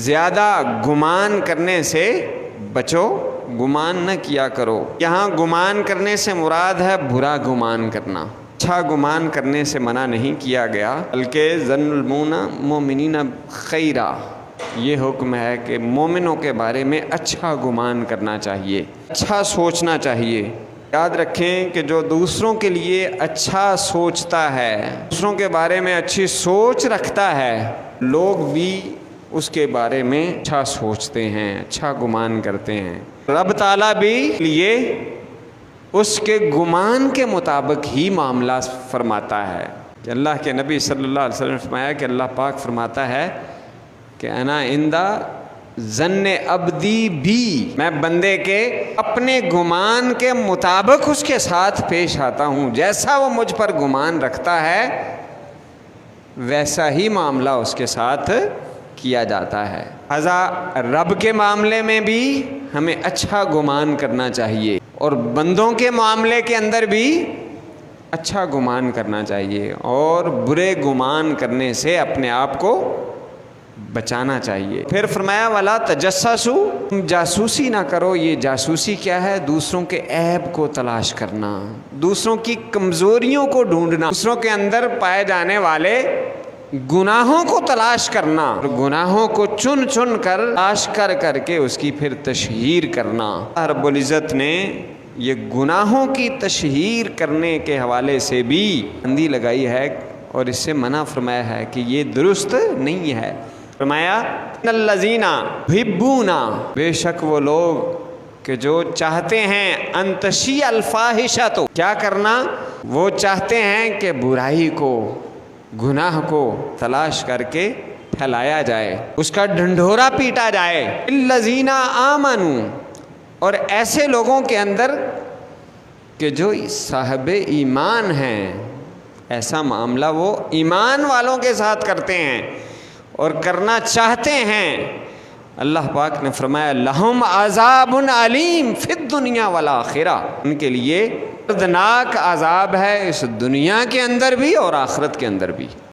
زیادہ گمان کرنے سے بچو، گمان نہ کیا کرو۔ یہاں گمان کرنے سے مراد ہے برا گمان کرنا، اچھا گمان کرنے سے منع نہیں کیا گیا، بلکہ ظن المؤمنین خیرا، یہ حکم ہے کہ مومنوں کے بارے میں اچھا گمان کرنا چاہیے، اچھا سوچنا چاہیے۔ یاد رکھیں کہ جو دوسروں کے لیے اچھا سوچتا ہے، دوسروں کے بارے میں اچھی سوچ رکھتا ہے، لوگ بھی اس کے بارے میں اچھا سوچتے ہیں، اچھا گمان کرتے ہیں۔ رب تعالیٰ بھی لیے اس کے گمان کے مطابق ہی معاملہ فرماتا ہے کہ اللہ کے نبی صلی اللہ علیہ وسلم نے فرمایا کہ اللہ پاک فرماتا ہے کہ انا عندہ ظن عبدی بھی، میں بندے کے اپنے گمان کے مطابق اس کے ساتھ پیش آتا ہوں، جیسا وہ مجھ پر گمان رکھتا ہے ویسا ہی معاملہ اس کے ساتھ کیا جاتا ہے۔ لہذا رب کے معاملے میں بھی ہمیں اچھا گمان کرنا چاہیے، اور بندوں کے معاملے کے اندر بھی اچھا گمان کرنا چاہیے، اور برے گمان کرنے سے اپنے آپ کو بچانا چاہیے۔ پھر فرمایا وَلَا تَجَسَّسُوا، تم جاسوسی نہ کرو۔ یہ جاسوسی کیا ہے؟ دوسروں کے عیب کو تلاش کرنا، دوسروں کی کمزوریوں کو ڈھونڈنا، دوسروں کے اندر پائے جانے والے گناہوں کو تلاش کرنا، اور گناہوں کو چن چن کر تلاش کر کر کے اس کی پھر تشہیر کرنا۔ اللہ رب العزت نے یہ گناہوں کی تشہیر کرنے کے حوالے سے بھی پابندی لگائی ہے، اور اس سے منع فرمایا ہے کہ یہ درست نہیں ہے۔ فرمایا ان الذین یحبون، بے شک وہ لوگ کہ جو چاہتے ہیں ان تشیع الفاحشۃ، کیا کرنا؟ وہ چاہتے ہیں کہ برائی کو، گناہ کو تلاش کر کے پھیلایا جائے، اس کا ڈھنڈورا پیٹا جائے۔ الذین آمنوا، اور ایسے لوگوں کے اندر کہ جو صاحب ایمان ہیں، ایسا معاملہ وہ ایمان والوں کے ساتھ کرتے ہیں اور کرنا چاہتے ہیں۔ اللہ پاک نے فرمایا لہم عذاب علیم فی الدنیا والآخرہ، ان کے لیے دردناک عذاب ہے اس دنیا کے اندر بھی اور آخرت کے اندر بھی۔